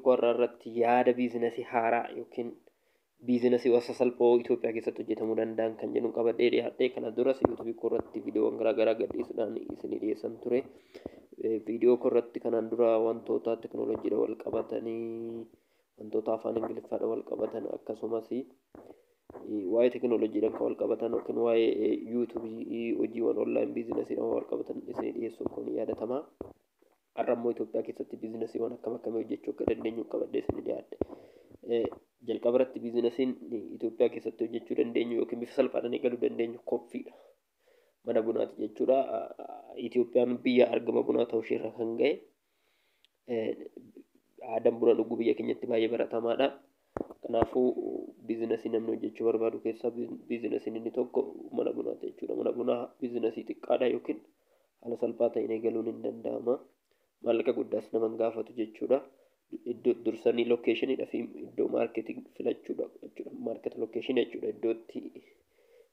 Qorra irratti yaada biizinasii haaraa yookiin biizinasii wasa salphoo Itoophiyaa keessatti hojjetamuu danda'an kan jedhu qabadhee dhiyaadhe. Kana duras yuutuubii irratti viidiyoowwan garaagaraa gadhiisuudhaan isinii dhiyeessan ture. Viidiyoo irratti kanaan dura wantoota teknooloojiidhaan wal qabatanii wantoota afaan Ingiliffaadhaan wal qabatan akkasumas waa'ee teknooloojiidhaan kan wal qabatan yookiin waa'ee yuutuubii hojiiwwan onlaayin biizinasiidhaan wal qabatan isinii dhiyeessuun kun yaadatama. Har'ammoo Itoophiyaa keessatti biizinasiiwwan akkam akkamii hojjechuu akka dandeenyu qabadhee isinii dhiyaadhe. Jalqaba irratti biizinasiin Itoophiyaa keessatti hojjechuu dandeenyu yookiin bifa salphaadhaan eegaluu dandeenyu koffiidha. Mana bunaati jechuudha. Itoophiyaan biyya argama bunaa ta'uu isheerra kan ga'e aadaan buna dhuguu biyya keenyatti baay'ee baratamaadha. Kanaafuu biizinasii namni hojjechuu barbaadu keessaa biizinasiin inni tokko mana bunaati jechuudha. Mana bunaa biizinasii xiqqaadha yookiin haala salphaa ta'een eegaluun hin danda'ama. Maallaqa guddaas nama hin gaafatu jechuudha. Iddoo dursanii lookeeshiniidhaa fi iddoo maarkeetii filachuudha jechuudha. Maarkeet lookeeshinii jechuudha. Iddootti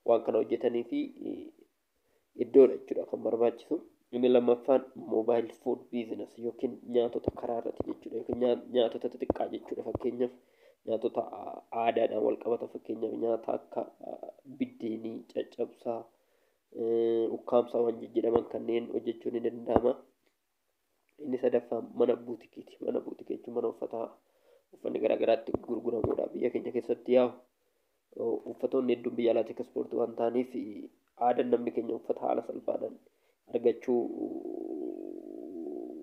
waan kana hojjetanii fi iddoodha jechuudha kan barbaachisu. Inni lammaffaan moobaayil fuud biizinas yookiin nyaatota karaa irratti jechuudha. Yookiin nyaatota xixiqqaa jechuudha. Fakkeenyaaf nyaatota aadaadhaan wal qabatan fakkeenyaaf nyaata akka biddeenii, caccabsaa, ukkaamsaa waan jedhaman kanneen hojjechuun ni danda'ama. Inni sadaffaan mana buutikiiti. Mana buutikii jechuun mana uffanni garaagaraatti gurguramudha. Biyya keenya keessatti uffatoonni hedduun biyya alaatti eksportii waan ta'aniif aadaan namni keenya uffata haala salphaadhaan argachuu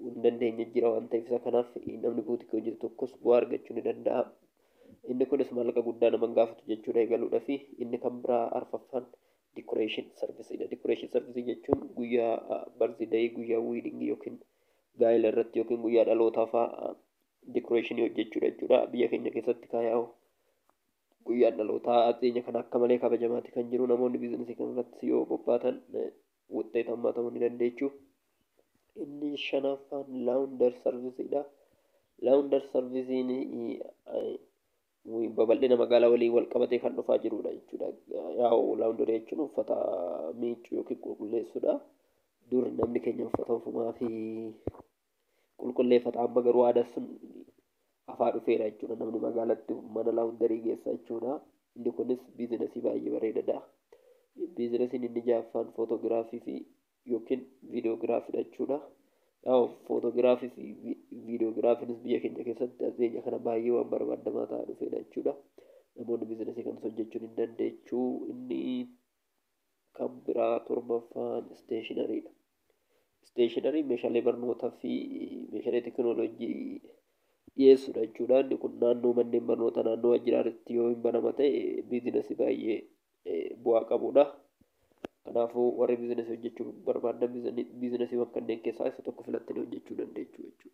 hin dandeenye jira waan ta'eef isa kanaaf namni buutikii hojjetu tokkos bu'aa argachuu ni danda'a. Inni kunis maallaqa guddaa nama gaafatu jechuudha eegaluudha fi inni kan biraa arfaffaan dikoreeshin sarvisiidha. Dikoreeshin sarvisii jechuun guyyaa barziidayii, guyyaa wiidingii yookiin gaa'ela irratti yookiin guyyaa dhalootaa fa'aa dikoreeshinii hojjechuudha jechuudha. Biyya keenya keessatti kaayaa'u guyyaan dhalootaa adeenya kan akka malee kabajamaati kan jiru. Namoonni biizinasii kanarratti yoo bobbaatan wuxxeetammaa ta'uu ni dandeechu. Inni shanaffaan laawundar sarvisiidha. Laawundar sarvisiin babal'ina magaalaa waliin wal qabatee kan dhufaa jirudha jechuudha. Laawundarii jechuun uffata miiccuu yookiin qulqulleessuudha. Dur namni keenya uffata ofumaa fi qulqulleeffata, amma garuu aadaan sun hafaa dhufeera jechuudha. Namni magaalatti mana laawundarii geessa jechuudha. Inni kunis biizinasii baay'ee bareedaadha. Biizinasiin inni ja'affaan footogiraafii fi yookiin viidiyoogiraafiidha jechuudha. Footogiraafii fi viidiyoogiraafiinis biyya keenya keessatti adeenya kana baay'ee waan barbaadamaa ta'aa dhufeedha jechuudha. Namoonni biizinasii kanas hojjechuun hin dandeechuu. Inni kan biraa torbaffaan isteeshinariidha. Isteeshinarii meeshaalee barnootaa fi meeshaalee teknooloojii dhiyeessuudha jechuudha. Inni kun naannoo manneen barnootaa naannoo waajjiraatti yoo hin banama ta'e biizinasii baay'ee bu'aa qabudha. Kanaafuu warri biizinasii hojjechuu barbaadan biizinasiiwwan kanneen keessaa isa tokko filattanii hojjechuu dandeessu jechuudha.